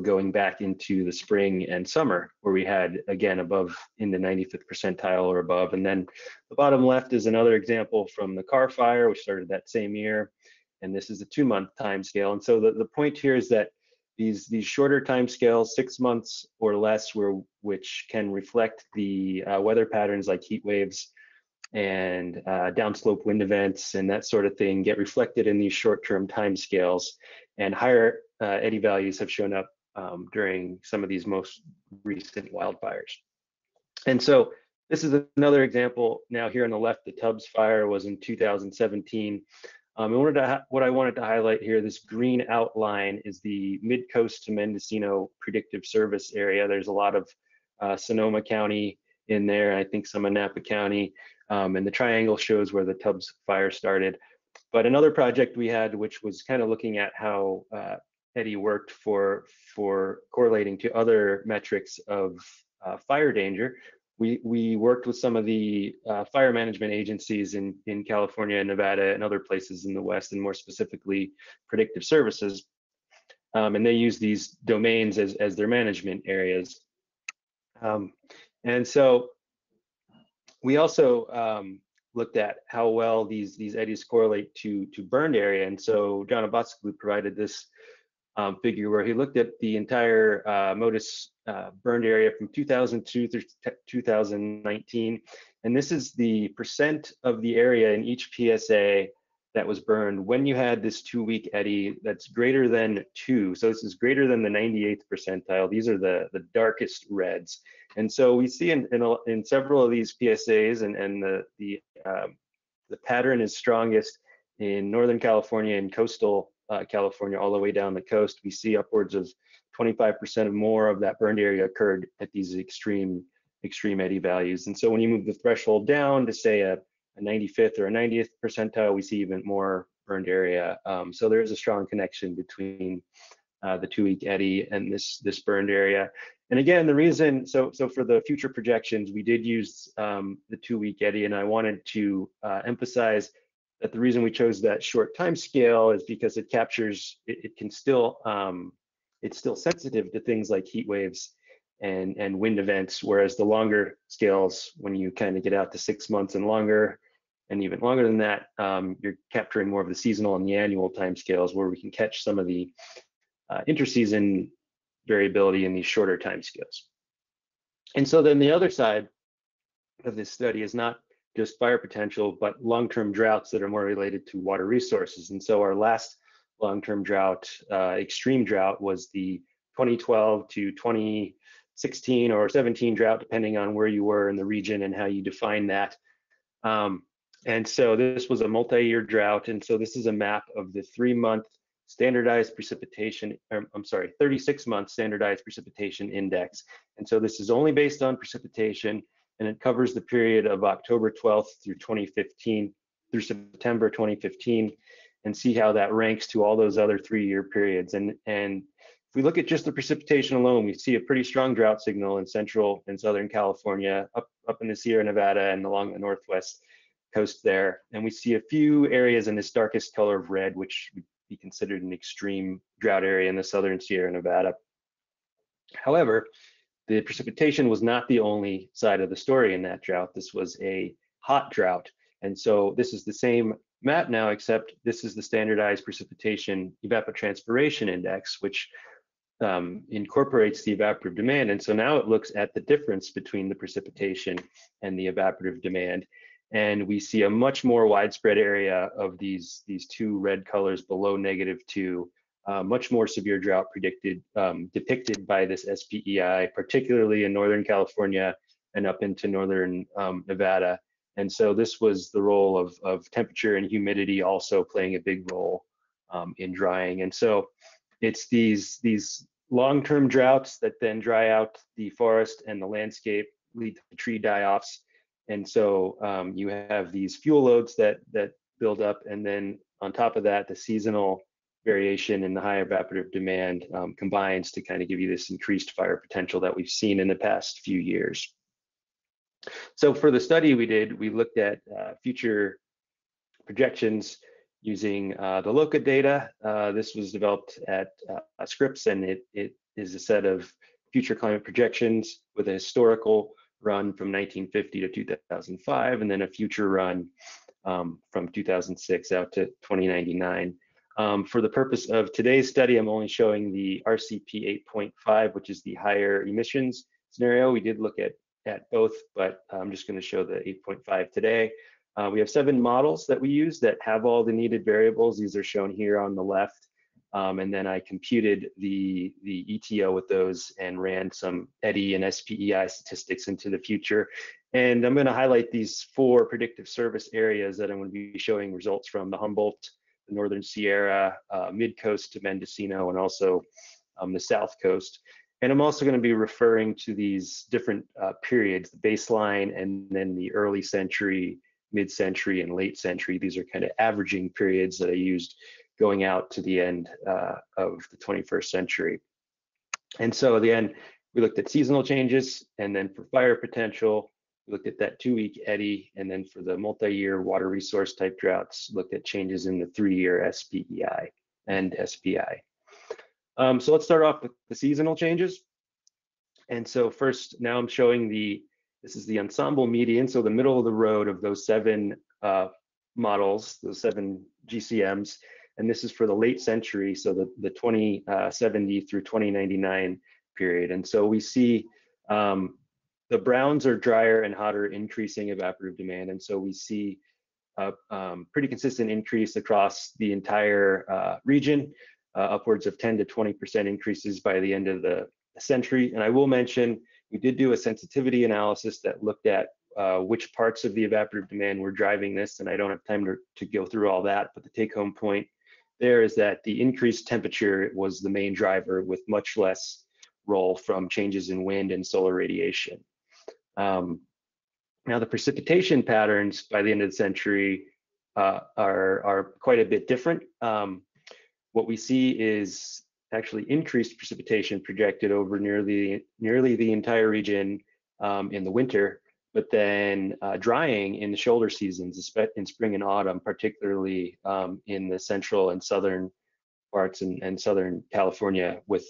going back into the spring and summer, where we had, again, above in the 95th percentile or above. And then the bottom left is another example from the Carr Fire, which started that same year. And this is a 2-month time scale. And so the point here is that these shorter time scales, 6 months or less, which can reflect the weather patterns like heat waves and downslope wind events and that sort of thing, get reflected in these short-term time scales. And higher eddy values have shown up during some of these most recent wildfires. And so this is another example now here on the left. The Tubbs Fire was in 2017. And what I wanted to highlight here, this green outline is the Mid-Coast to Mendocino Predictive Service area. There's a lot of Sonoma County in there, I think some in Napa County, and the triangle shows where the Tubbs Fire started. But another project we had, which was kind of looking at how eddy worked for correlating to other metrics of fire danger, we worked with some of the fire management agencies in California and Nevada and other places in the West, and more specifically predictive services. And they use these domains as their management areas. And so we also looked at how well these eddies correlate to burned area. And so John Abasoglu provided this figure where he looked at the entire MODIS burned area from 2002 through 2019. And this is the percent of the area in each PSA that was burned when you had this 2-week eddy that's greater than 2. So this is greater than the 98th percentile. These are the darkest reds. And so we see in several of these PSAs, and the pattern is strongest in Northern California and coastal California all the way down the coast. We see upwards of 25% or more of that burned area occurred at these extreme eddy values. And so when you move the threshold down to say a 95th or a 90th percentile, we see even more burned area. So there is a strong connection between the 2-week eddy and this burned area. And again, the reason, so for the future projections, we did use the 2-week eddy, and I wanted to emphasize that the reason we chose that short time scale is because it captures, it's still sensitive to things like heat waves and wind events, whereas the longer scales, when you kind of get out to 6 months and longer, and even longer than that, you're capturing more of the seasonal and the annual time scales, where we can catch some of the interseason variability in these shorter time scales. And so then the other side of this study is not just fire potential, but long-term droughts that are more related to water resources. And so our last long-term drought, extreme drought, was the 2012 to 2016 or 17 drought, depending on where you were in the region and how you define that. And so this was a multi-year drought. And so this is a map of the 3-month standardized precipitation, 36-month standardized precipitation index. And so this is only based on precipitation, and it covers the period of October 12th through 2015 through September 2015, and see how that ranks to all those other 3-year periods. And if we look at just the precipitation alone, we see a pretty strong drought signal in central and southern California, up in the Sierra Nevada and along the northwest coast there. And we see a few areas in this darkest color of red, which would be considered an extreme drought area in the southern Sierra Nevada. However, the precipitation was not the only side of the story in that drought. This was a hot drought. And so this is the same map now, except this is the standardized precipitation evapotranspiration index, which incorporates the evaporative demand. And so now it looks at the difference between the precipitation and the evaporative demand. And we see a much more widespread area of these two red colors below -2, much more severe drought depicted by this SPEI, particularly in Northern California and up into Northern Nevada. And so this was the role of temperature and humidity also playing a big role in drying. And so it's these long-term droughts that then dry out the forest and the landscape, lead to tree die-offs. And so you have these fuel loads that build up, and then on top of that, the seasonal variation in the high evaporative demand combines to kind of give you this increased fire potential that we've seen in the past few years. So for the study we did, we looked at future projections using the LOCA data. This was developed at Scripps, and it is a set of future climate projections with a historical run from 1950 to 2005, and then a future run from 2006 out to 2099. For the purpose of today's study, I'm only showing the RCP 8.5, which is the higher emissions scenario. We did look at both, but I'm just going to show the 8.5 today. We have 7 models that we use that have all the needed variables. These are shown here on the left. And then I computed the ETO with those and ran some EDDI and SPEI statistics into the future. And I'm going to highlight these 4 predictive service areas that I'm going to be showing results from: the Humboldt, the Northern Sierra, mid-coast to Mendocino, and also the South Coast. And I'm also going to be referring to these different periods, the baseline, and then the early century, mid-century, and late century. These are kind of averaging periods that I used going out to the end of the 21st century. And so at the end, we looked at seasonal changes, and then for fire potential, we looked at that 2-week EDDI, and then for the multi-year water resource type droughts, looked at changes in the 3-year SPEI and SPI. So let's start off with the seasonal changes. And so first, now I'm showing this is the ensemble median, so the middle of the road of those 7 models, those 7 GCMs. And this is for the late century, so the 2070 through 2099 period. And so we see the browns are drier and hotter, increasing evaporative demand. And so we see a pretty consistent increase across the entire region, upwards of 10 to 20% increases by the end of the century. And I will mention, we did do a sensitivity analysis that looked at which parts of the evaporative demand were driving this, and I don't have time to go through all that, but the take-home point there is that the increased temperature was the main driver, with much less role from changes in wind and solar radiation. Now the precipitation patterns by the end of the century are quite a bit different. What we see is actually increased precipitation projected over nearly the entire region in the winter, but then drying in the shoulder seasons, in spring and autumn, particularly in the central and southern parts and Southern California, with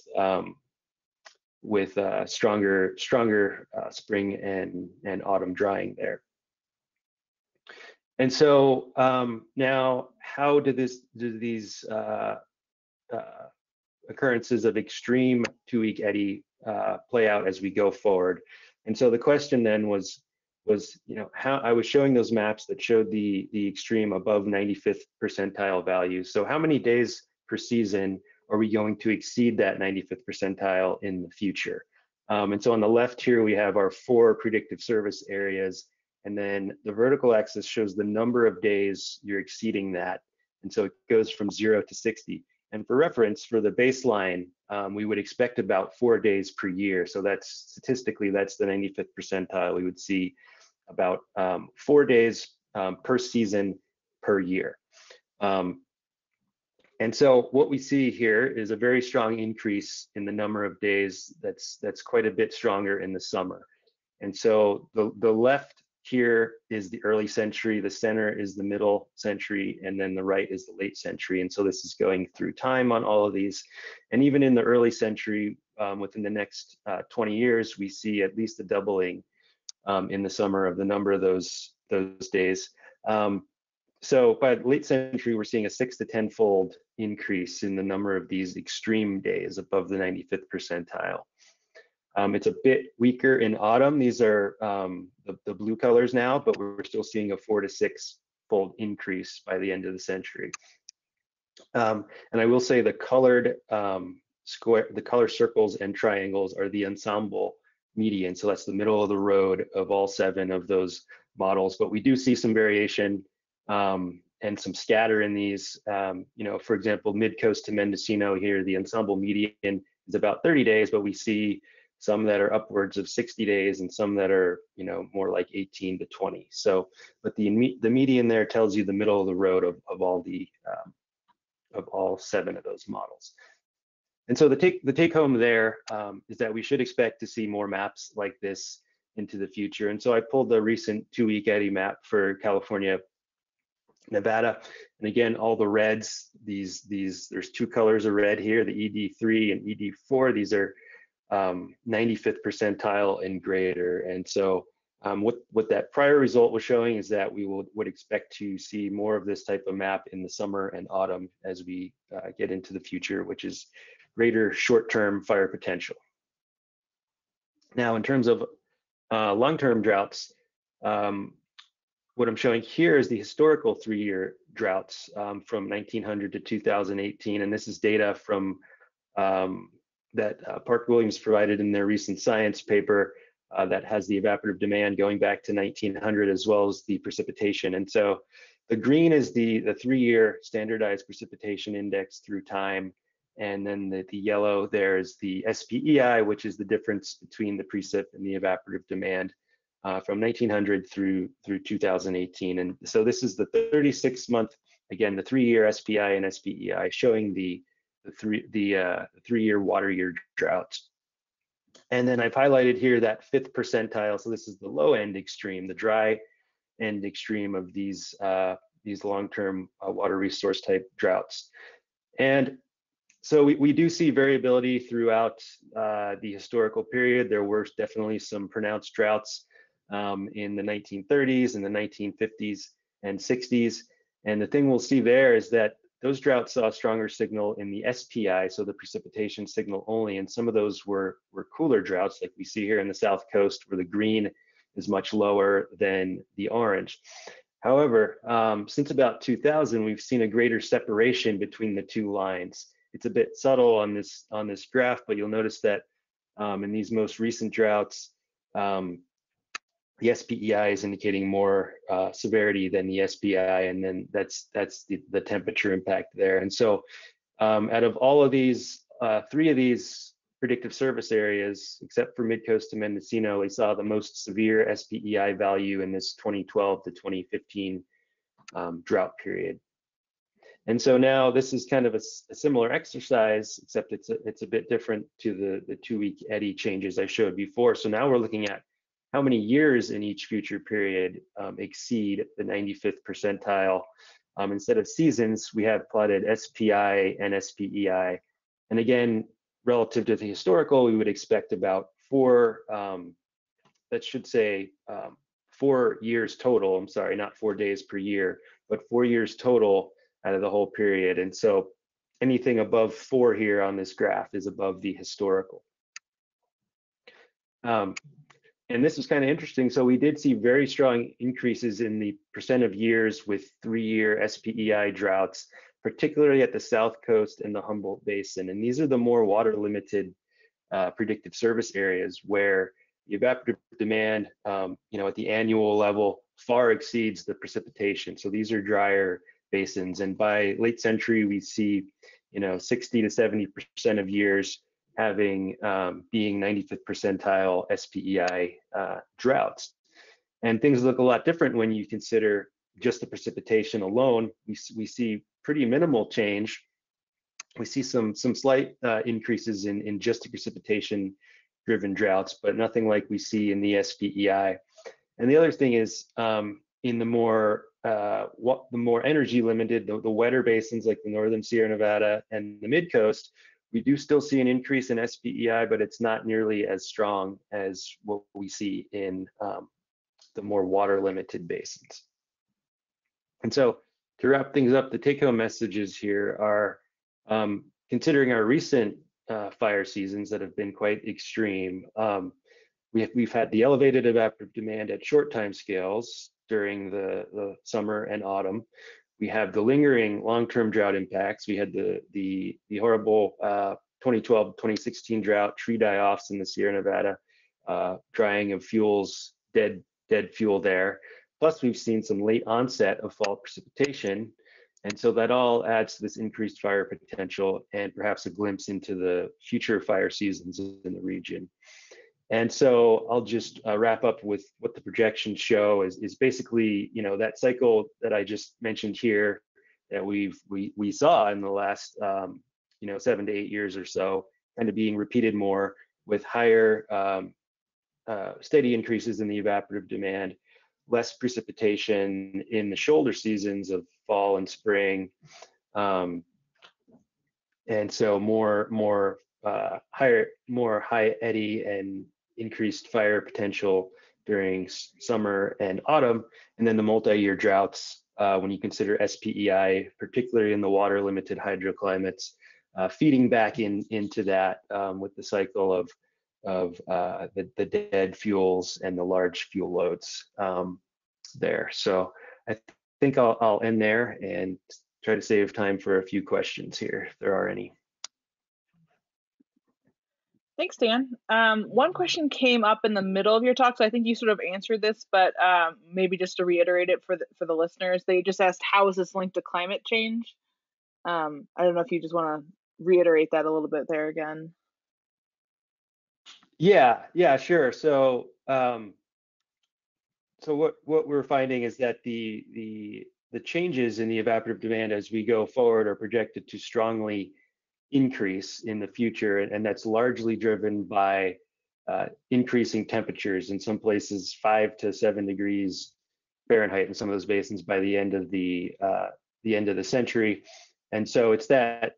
stronger spring and autumn drying there. And so now, how do these occurrences of extreme 2-week EDDI play out as we go forward? And so the question then was, how I was showing those maps that showed the extreme above 95th percentile value. So how many days per season are we going to exceed that 95th percentile in the future? And so on the left here, we have our 4 predictive service areas, and then the vertical axis shows the number of days you're exceeding that. And so it goes from 0 to 60. And for reference, for the baseline, we would expect about 4 days per year. So that's statistically, that's the 95th percentile. We would see about 4 days per season per year. And so what we see here is a very strong increase in the number of days. That's quite a bit stronger in the summer. And so the left here is the early century, the center is the middle century, and then the right is the late century. And so this is going through time on all of these. And even in the early century, within the next 20 years, we see at least a doubling in the summer of the number of those days. So by the late century, we're seeing a 6 to 10-fold increase in the number of these extreme days above the 95th percentile. It's a bit weaker in autumn. These are the blue colors now, but we're still seeing a 4 to 6-fold increase by the end of the century. And I will say the colored the color circles and triangles are the ensemble median. So that's the middle of the road of all 7 of those models. But we do see some variation and some scatter in these. You know, for example, mid-coast to Mendocino here, the ensemble median is about 30 days, but we see some that are upwards of 60 days and some that are, you know, more like 18 to 20. So, but the median there tells you the middle of the road of all 7 of those models. And so the take home there is that we should expect to see more maps like this into the future. And so I pulled the recent 2-week eddy map for California, Nevada, and again, all the reds, there's 2 colors of red here, the ED3 and ED4. These are 95th percentile and greater. And so what that prior result was showing is that we would expect to see more of this type of map in the summer and autumn as we get into the future, which is greater short-term fire potential. Now, in terms of long-term droughts, what I'm showing here is the historical 3-year droughts from 1900 to 2018, and this is data from that Park Williams provided in their recent science paper that has the evaporative demand going back to 1900 as well as the precipitation. And so the green is the 3-year standardized precipitation index through time, and then the yellow there is the SPEI, which is the difference between the precip and the evaporative demand from 1900 through 2018. And so this is the 36-month, again, the 3-year SPI and SPEI showing the 3-year water year droughts. And then I've highlighted here that 5th percentile. So this is the low end extreme, the dry end extreme of these long-term water resource type droughts. And so we do see variability throughout the historical period. There were definitely some pronounced droughts in the 1930s and the 1950s and 60s. And the thing we'll see there is that those droughts saw a stronger signal in the SPI, so the precipitation signal only, and some of those were cooler droughts, like we see here in the South Coast, where the green is much lower than the orange. However, since about 2000, we've seen a greater separation between the 2 lines. It's a bit subtle on this graph, but you'll notice that in these most recent droughts, the SPEI is indicating more severity than the SPI, and then that's the temperature impact there. And so out of all of these, 3 of these predictive service areas, except for Midcoast to Mendocino, we saw the most severe SPEI value in this 2012 to 2015 drought period. And so now this is kind of a similar exercise, except it's a bit different to the 2-week eddy changes I showed before. So now we're looking at how many years in each future period exceed the 95th percentile. Instead of seasons, we have plotted SPI and SPEI. And again, relative to the historical, we would expect about 4, that should say 4 years total. I'm sorry, not 4 days per year, but 4 years total out of the whole period. And so anything above 4 here on this graph is above the historical. And this was kind of interesting. So we did see very strong increases in the percent of years with 3-year SPEI droughts, particularly at the South Coast and the Humboldt Basin. And these are the more water limited predictive service areas where the evaporative demand, you know, at the annual level far exceeds the precipitation. So these are drier basins. And by late century, we see, you know, 60 to 70% of years having being 95th percentile SPEI droughts. And things look a lot different when you consider just the precipitation alone. We see pretty minimal change. We see some slight increases in just the precipitation driven droughts, but nothing like we see in the SPEI. And the other thing is in the more energy limited, the wetter basins like the northern Sierra Nevada and the mid-coast, We do still see an increase in SPEI, but it's not nearly as strong as what we see in the more water limited basins. And so to wrap things up, the take home messages here are considering our recent fire seasons that have been quite extreme. We've had the elevated evaporative demand at short time scales during the summer and autumn. We have the lingering long-term drought impacts. We had the horrible 2012-2016 drought, tree die-offs in the Sierra Nevada, drying of fuels, dead fuel there. Plus, we've seen some late onset of fall precipitation. And so that all adds to this increased fire potential and perhaps a glimpse into the future fire seasons in the region. And so I'll just wrap up with what the projections show is basically, that cycle that I just mentioned here that we saw in the last, 7 to 8 years or so, kind of being repeated more with higher steady increases in the evaporative demand, less precipitation in the shoulder seasons of fall and spring, and so more high eddy and increased fire potential during summer and autumn, and then the multi-year droughts when you consider SPEI, particularly in the water limited hydroclimates, feeding back into that with the cycle of the dead fuels and the large fuel loads there. So I think I'll end there and try to save time for a few questions here, if there are any. Thanks, Dan. One question came up in the middle of your talk, so I think you sort of answered this, but maybe just to reiterate it for the listeners, they just asked, how is this linked to climate change? I don't know if you just want to reiterate that a little bit there again. Yeah, sure. So what we're finding is that the changes in the evaporative demand as we go forward are projected to strongly increase in the future, and that's largely driven by increasing temperatures, in some places 5 to 7 degrees Fahrenheit in some of those basins by the end of the century. And so it's that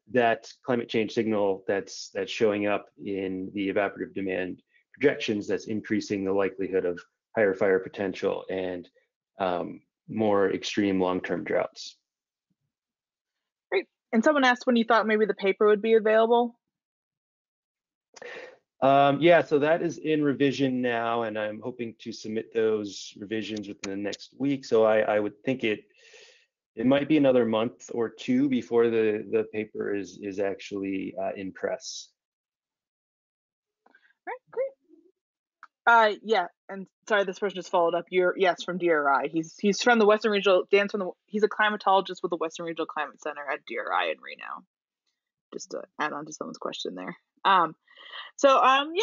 climate change signal that's showing up in the evaporative demand projections that's increasing the likelihood of higher fire potential and more extreme long-term droughts. Great. And someone asked when you thought maybe the paper would be available. Yeah, so that is in revision now, and I'm hoping to submit those revisions within the next week. So I would think it might be another month or two before the paper is actually in press. All right, great. Yeah, and sorry, this person just followed up. Yes, from DRI. He's from the Western Regional. Dan's he's a climatologist with the Western Regional Climate Center at DRI in Reno. Just to add on to someone's question there. Yeah,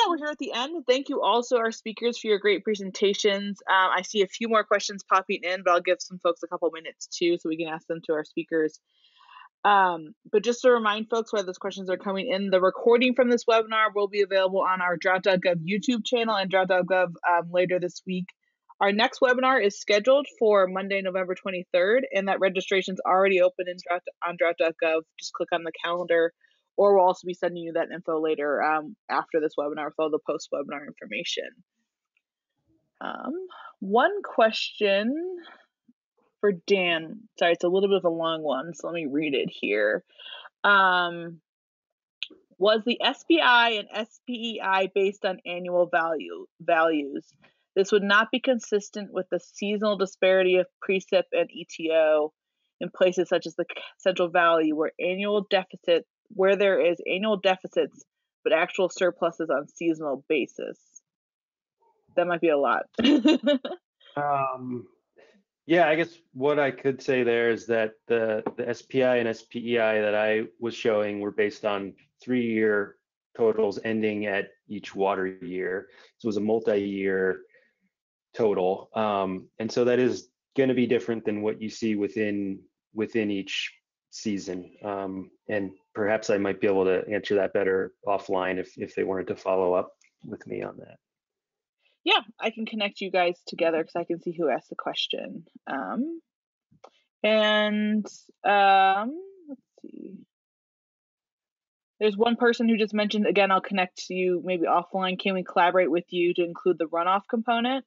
we're here at the end. Thank you also our speakers for your great presentations. I see a few more questions popping in, but I'll give some folks a couple minutes too, so we can ask them to our speakers. But just to remind folks why those questions are coming in, the recording from this webinar will be available on our Drought.gov YouTube channel and Drought.gov later this week. Our next webinar is scheduled for Monday, November 23rd, and that registration is already open on Drought.gov. Just click on the calendar, or we'll also be sending you that info later after this webinar with all the post-webinar information. One question for Dan. Sorry, it's a little bit of a long one, so let me read it here. Was the SPI and SPEI based on annual values? This would not be consistent with the seasonal disparity of precip and ETO in places such as the Central Valley, where there is annual deficits, but actual surpluses on seasonal basis. That might be a lot. Yeah, I guess what I could say there is that the SPI and SPEI that I was showing were based on 3-year totals ending at each water year. So it was a multi-year total. And so that is going to be different than what you see within each season. And perhaps I might be able to answer that better offline if they wanted to follow up with me on that. Yeah, I can connect you guys together because I can see who asked the question. Let's see. There's one person who just mentioned, again, I'll connect to you maybe offline. Can we collaborate with you to include the runoff component?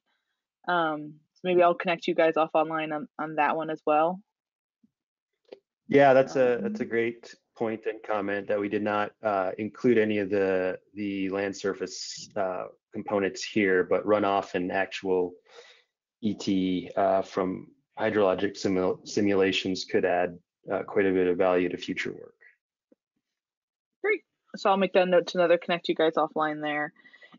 So maybe I'll connect you guys off online on that one as well. Yeah, that's a great point and comment that we did not include any of the land surface components here, but runoff and actual ET from hydrologic simulations could add quite a bit of value to future work. Great. So I'll make that note to connect you guys offline there.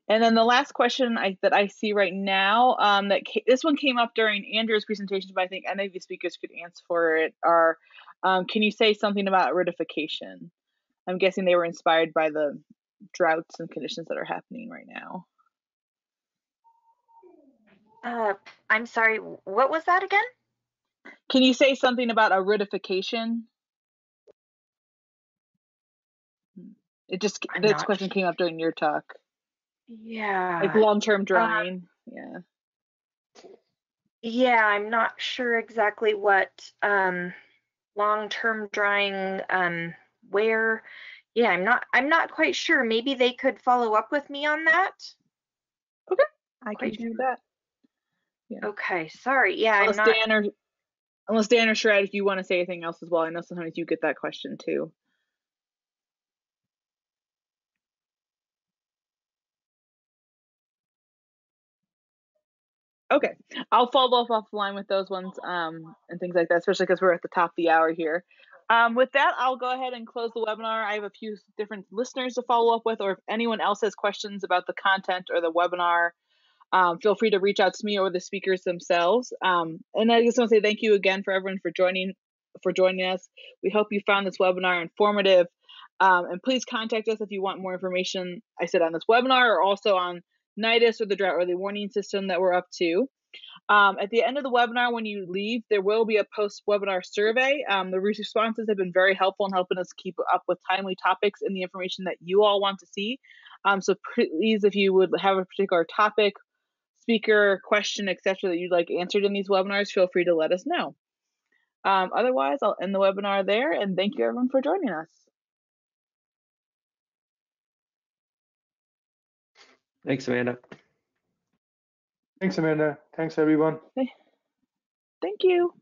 And then the last question that I see right now, this one came up during Andrew's presentation, but I think any of the speakers could answer for it, are can you say something about aridification? I'm guessing they were inspired by the droughts and conditions that are happening right now. I'm sorry, what was that again? Can you say something about aridification? This question came up during your talk. Yeah. Like long-term drying. Yeah. Yeah, I'm not sure exactly what long-term drying where. Yeah, I'm not quite sure. Maybe they could follow up with me on that. Okay, I can do that. Yeah. Okay, sorry. Yeah, unless Dan or Sherrod, if you want to say anything else as well. I know sometimes you get that question too. Okay, I'll follow up offline with those ones and things like that, especially because we're at the top of the hour here. With that, I'll go ahead and close the webinar. I have a few different listeners to follow up with, or if anyone else has questions about the content or the webinar, feel free to reach out to me or the speakers themselves. And I just want to say thank you again for everyone for joining us. We hope you found this webinar informative. And please contact us if you want more information, I said, on this webinar or also on NIDIS or the drought early warning system that we're up to. At the end of the webinar, when you leave, there will be a post-webinar survey. The responses have been very helpful in helping us keep up with timely topics and the information that you all want to see. So please, if you would have a particular topic, speaker, question, etc., that you'd like answered in these webinars, feel free to let us know. Otherwise, I'll end the webinar there, and thank you everyone for joining us. Thanks, Amanda. Thanks, Amanda. Thanks, everyone. Thank you.